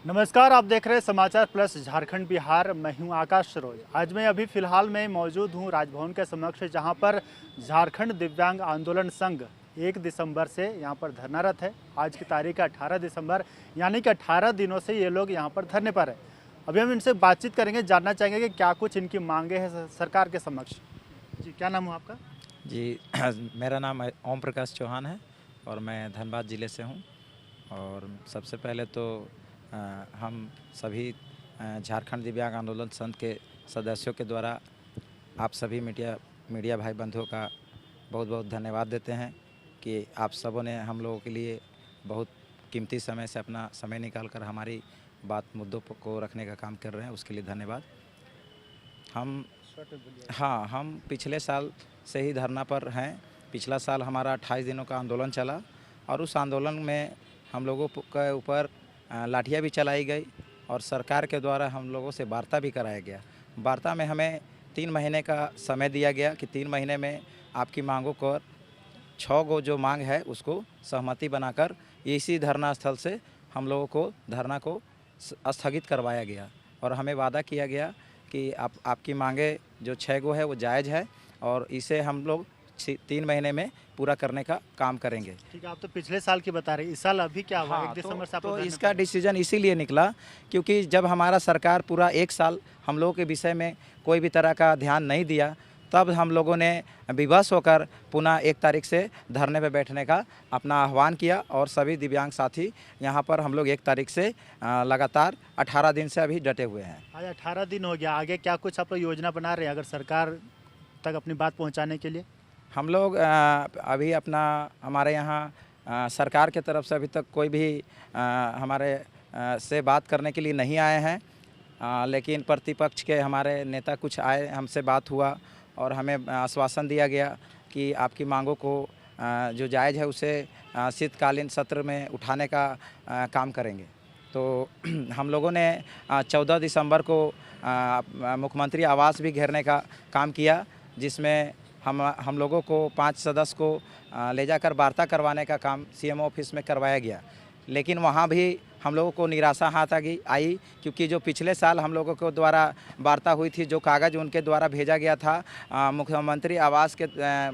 नमस्कार, आप देख रहे हैं समाचार प्लस झारखंड बिहार। मैं हूं आकाश सरोज। आज मैं अभी फ़िलहाल में मौजूद हूं राजभवन के समक्ष, जहां पर झारखंड दिव्यांग आंदोलन संघ 1 दिसंबर से यहां पर धरनारत है। आज की तारीख 18 दिसंबर, यानी कि 18 दिनों से ये लोग यहां पर धरने पर है। अभी हम इनसे बातचीत करेंगे, जानना चाहेंगे कि क्या कुछ इनकी मांगे हैं सरकार के समक्ष। जी, क्या नाम हुआ आपका? जी मेरा नाम ओम प्रकाश चौहान है और मैं धनबाद ज़िले से हूँ। और सबसे पहले तो हम सभी झारखंड दिव्यांग आंदोलन संघ के सदस्यों के द्वारा आप सभी मीडिया भाई बंधुओं का बहुत बहुत धन्यवाद देते हैं कि आप सबों ने हम लोगों के लिए बहुत कीमती समय से अपना समय निकाल कर हमारी मुद्दों को रखने का काम कर रहे हैं, उसके लिए धन्यवाद। हम पिछले साल से ही धरना पर हैं। पिछला साल हमारा 28 दिनों का आंदोलन चला और उस आंदोलन में हम लोगों के ऊपर लाठियाँ भी चलाई गई और सरकार के द्वारा हम लोगों से वार्ता भी कराया गया। वार्ता में हमें 3 महीने का समय दिया गया कि 3 महीने में आपकी मांगों को 6 गो जो मांग है उसको सहमति बनाकर इसी धरना स्थल से हम लोगों को धरना को स्थगित करवाया गया और हमें वादा किया गया कि आपकी मांगे जो 6 गो है वो जायज़ है और इसे हम लोग 3 महीने में पूरा करने का काम करेंगे। ठीक है, आप तो पिछले साल की बता रहे हैं, इस साल अभी क्या हुआ? 1 हाँ, दिसंबर से आप तो लोग धरने इसका पर हैं। डिसीजन इसीलिए निकला क्योंकि जब हमारा सरकार पूरा 1 साल हम लोगों के विषय में कोई भी तरह का ध्यान नहीं दिया, तब हम लोगों ने विवश होकर पुनः 1 तारीख से धरने पे बैठने का अपना आह्वान किया और सभी दिव्यांग साथी यहाँ पर हम लोग 1 तारीख से लगातार 18 दिन से अभी डटे हुए हैं। आज 18 दिन हो गया, आगे क्या कुछ आप लोग योजना बना रहे हैं अगर सरकार तक अपनी बात पहुंचाने के लिए? हम लोग अभी हमारे यहाँ सरकार के तरफ से अभी तक कोई भी हमारे से बात करने के लिए नहीं आए हैं, लेकिन प्रतिपक्ष के हमारे नेता कुछ आए, हमसे बात हुआ और हमें आश्वासन दिया गया कि आपकी मांगों को जो जायज़ है उसे शीतकालीन सत्र में उठाने का काम करेंगे। तो हम लोगों ने 14 दिसंबर को मुख्यमंत्री आवास भी घेरने का काम किया, जिसमें हम लोगों को 5 सदस्य को ले जाकर वार्ता करवाने का काम सीएम ऑफिस में करवाया गया। लेकिन वहाँ भी हम लोगों को निराशा हाथ आई क्योंकि जो पिछले साल हम लोगों को द्वारा वार्ता हुई थी, जो कागज़ उनके द्वारा भेजा गया था मुख्यमंत्री आवास के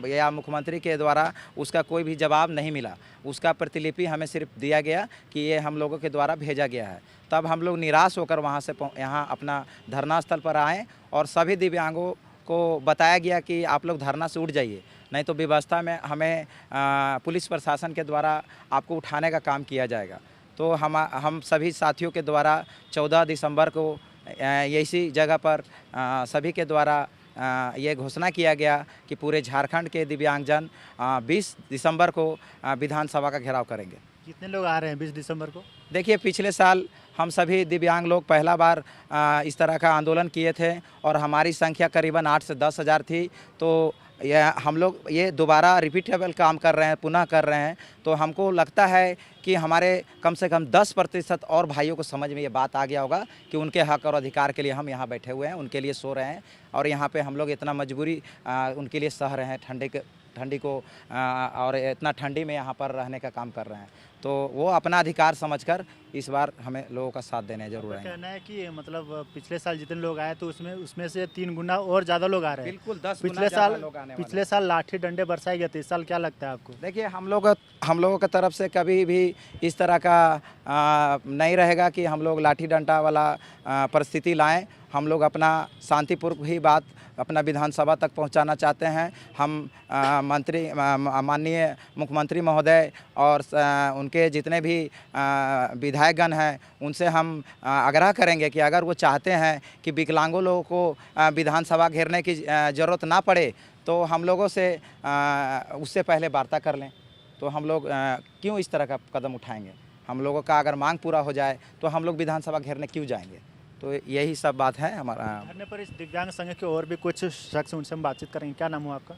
या मुख्यमंत्री के द्वारा, उसका कोई भी जवाब नहीं मिला। उसका प्रतिलिपि हमें सिर्फ दिया गया कि ये हम लोगों के द्वारा भेजा गया है। तब हम लोग निराश होकर वहाँ से यहाँ अपना धरना स्थल पर आए और सभी दिव्यांगों को बताया गया कि आप लोग धरना से उठ जाइए, नहीं तो व्यवस्था में हमें पुलिस प्रशासन के द्वारा आपको उठाने का काम किया जाएगा। तो हम सभी साथियों के द्वारा 14 दिसंबर को इसी जगह पर सभी के द्वारा ये घोषणा किया गया कि पूरे झारखंड के दिव्यांगजन 20 दिसंबर को विधानसभा का घेराव करेंगे। कितने लोग आ रहे हैं 20 दिसंबर को? देखिए, पिछले साल हम सभी दिव्यांग लोग पहला बार इस तरह का आंदोलन किए थे और हमारी संख्या करीबन 8 से 10 हज़ार थी। तो हम लोग ये दोबारा रिपीटेबल काम कर रहे हैं, पुनः कर रहे हैं। तो हमको लगता है कि हमारे कम से कम 10% और भाइयों को समझ में ये बात आ गया होगा कि उनके हक और अधिकार के लिए हम यहाँ बैठे हुए हैं, उनके लिए सो रहे हैं और यहाँ पे हम लोग इतना मजबूरी उनके लिए सह रहे हैं, ठंडी को और इतना ठंडी में यहाँ पर रहने का काम कर रहे हैं। तो वो अपना अधिकार समझकर इस बार हमें लोगों का साथ देने जरूर है। कहना है कि मतलब पिछले साल जितने लोग आए तो उसमें से 3 गुना और ज़्यादा लोग आ रहे हैं। बिल्कुल 10 गुना ज़्यादा लोग आने वाले हैं। पिछले साल लाठी डंडे बरसाए गए थे, इस साल क्या लगता है आपको? देखिए, हम लोगों की तरफ से कभी भी इस तरह का नहीं रहेगा कि हम लोग लाठी डंडा वाला परिस्थिति लाएं। हम लोग अपना शांतिपूर्वक ही बात अपना विधानसभा तक पहुंचाना चाहते हैं। हम माननीय मुख्यमंत्री महोदय और उनके जितने भी विधायकगण हैं, उनसे हम आग्रह करेंगे कि अगर वो चाहते हैं कि विकलांगों लोगों को विधानसभा घेरने की ज़रूरत ना पड़े, तो हम लोगों से उससे पहले वार्ता कर लें। तो हम लोग क्यों इस तरह का कदम उठाएंगे? हम लोगों का अगर मांग पूरा हो जाए तो हम लोग विधानसभा घेरने क्यों जाएंगे? तो यही सब बात है हमारा। धरने पर इस दिव्यांग संघ के और भी कुछ शख्स, उनसे हम बातचीत करेंगे। क्या नाम हुआ आपका?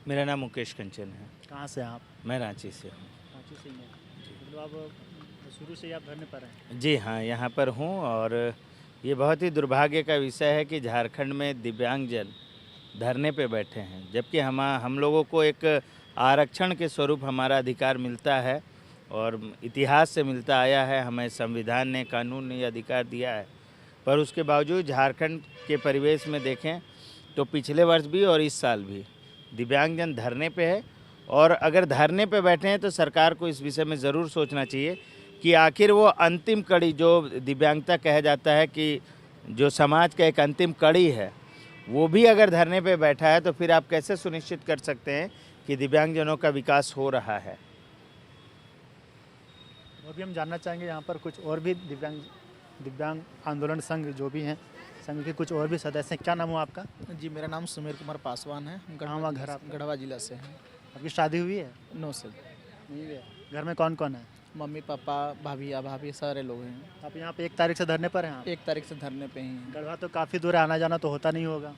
मेरा नाम मुकेश कंचन है। कहाँ से हैं आप? मैं रांची से हूँ। रांची से ही हैं। मतलब आप शुरू से ही आप धरने पर हैं? जी हाँ, यहाँ पर हूँ और ये बहुत ही दुर्भाग्य का विषय है कि झारखंड में दिव्यांगजन धरने पे बैठे हैं, जबकि हम लोगों को एक आरक्षण के स्वरूप हमारा अधिकार मिलता है और इतिहास से मिलता आया है, हमें संविधान ने, कानून ने ये अधिकार दिया है। पर उसके बावजूद झारखंड के परिवेश में देखें तो पिछले वर्ष भी और इस साल भी दिव्यांगजन धरने पे है। और अगर धरने पे बैठे हैं तो सरकार को इस विषय में ज़रूर सोचना चाहिए कि आखिर वो अंतिम कड़ी जो दिव्यांगता कहा जाता है कि जो समाज का एक अंतिम कड़ी है, वो भी अगर धरने पे बैठा है तो फिर आप कैसे सुनिश्चित कर सकते हैं कि दिव्यांगजनों का विकास हो रहा है। और भी हम जानना चाहेंगे यहाँ पर कुछ और भी दिव्यांग आंदोलन संघ जो भी हैं, संघ के कुछ और भी सदस्य हैं। क्या नाम हुआ आपका? जी, मेरा नाम सुमेर कुमार पासवान है। कहाँ हुआ घर आपका? गढ़वा जिला से है। आपकी शादी हुई है? नो से नहीं हुई है। घर में कौन कौन है? मम्मी पापा भाभी सारे लोग हैं। आप यहाँ पे 1 तारीख से धरने पर हैं आप? 1 तारीख से धरने पे ही हैं। गढ़वा तो काफ़ी दूर है, आना जाना तो होता नहीं होगा।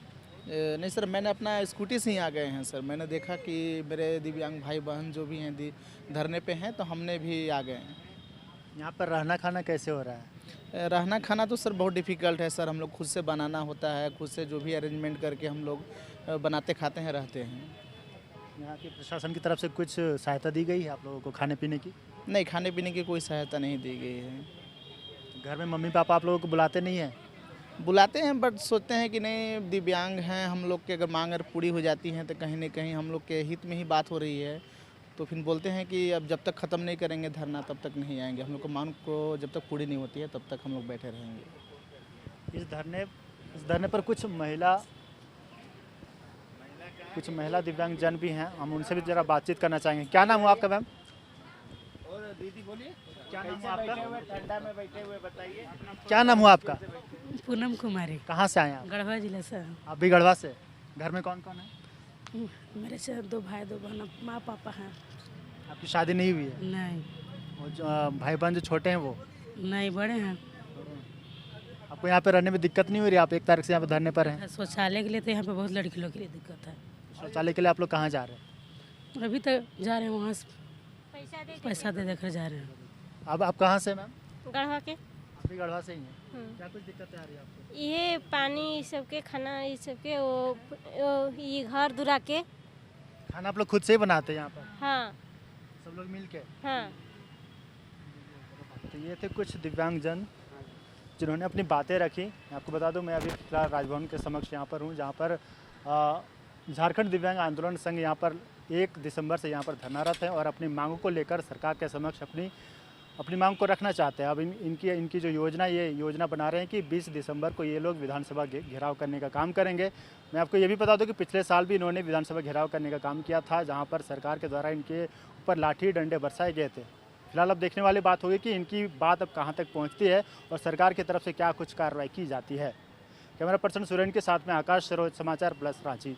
नहीं सर, मैंने अपना स्कूटी से ही आ गए हैं सर। मैंने देखा कि मेरे दिव्यांग भाई बहन जो भी हैं धरने पे हैं, तो हमने भी आ गए हैं। यहाँ पर रहना खाना कैसे हो रहा है? रहना खाना तो सर बहुत डिफ़िकल्ट है सर। हम लोग खुद से बनाना होता है, खुद से जो भी अरेंजमेंट करके हम लोग बनाते खाते हैं, रहते हैं। यहाँ की प्रशासन की तरफ से कुछ सहायता दी गई है आप लोगों को खाने पीने की? नहीं, खाने पीने की कोई सहायता नहीं दी गई है। घर में मम्मी पापा आप लोगों को बुलाते नहीं हैं? बुलाते हैं, बट सोचते हैं कि नहीं, दिव्यांग हैं हम लोग की, अगर मांग अगर पूरी हो जाती है तो कहीं ना कहीं हम लोग के हित में ही बात हो रही है। तो फिर बोलते हैं कि अब जब तक ख़त्म नहीं करेंगे धरना तब तक नहीं आएंगे। हम लोग को मांग को जब तक पूरी नहीं होती है तब तक हम लोग बैठे रहेंगे। इस धरने पर कुछ महिला दिव्यांगजन भी हैं, हम उनसे भी ज़रा बातचीत करना चाहेंगे। क्या नाम हुआ आपका मैम? दीदी बोलिए, क्या नाम हुआ आपका? ठंडा में बैठे हुए बताइए। क्या नाम हुआ आपका? पूनम कुमारी, कहाँ से आए हैं आप? गढ़वा जिला से। आप भी गढ़वा से? घर में कौन कौन है? मेरे से 2 भाई 2 बहन, माँ पापा हैं। आपकी शादी नहीं हुई है? नहीं, वो जो भाई बहन जो छोटे हैं वो? नहीं बड़े हैं। आपको यहाँ पे रहने में दिक्कत नहीं हो रही? आप 1 तारीख से यहाँ पे धरने पर हैं। शौचालय के लिए तो यहाँ पे बहुत लड़की लोग के लिए दिक्कत है। शौचालय के लिए आप लोग कहाँ जा रहे हैं? अभी तक जा रहे हैं वहाँ से, पैसा दे देकर जा रहे हैं। अब आप कहाँ से मैम? गढ़वा के। आप भी गढ़वा से ही हैं? क्या कुछ दिक्कतें आ रही है आपको? ये पानी सब के, खाना ये सब के, वो ये घर दुरा के। खाना आप लोग खुद से ही बनाते हैं यहाँ पर हाँ सब लोग मिल के? हाँ। तो ये थे कुछ दिव्यांगजन जिन्होंने अपनी बातें रखी। मैं आपको बता दूं, मैं अभी फिलहाल राजभवन के समक्ष यहाँ पर हूँ, जहाँ पर झारखंड दिव्यांग आंदोलन संघ यहाँ पर 1 दिसंबर से यहाँ पर धरनारत है और अपनी मांगों को लेकर सरकार के समक्ष अपनी मांग को रखना चाहते हैं। अब इनकी जो ये योजना बना रहे हैं कि 20 दिसंबर को ये लोग विधानसभा घेराव करने का काम करेंगे। मैं आपको ये भी बता दूं कि पिछले साल भी इन्होंने विधानसभा घेराव करने का काम किया था, जहां पर सरकार के द्वारा इनके ऊपर लाठी डंडे बरसाए गए थे। फिलहाल अब देखने वाली बात होगी कि इनकी बात अब कहाँ तक पहुँचती है और सरकार की तरफ से क्या कुछ कार्रवाई की जाती है। कैमरा पर्सन सुरेन के साथ में आकाश सरोज, समाचार प्लस रांची।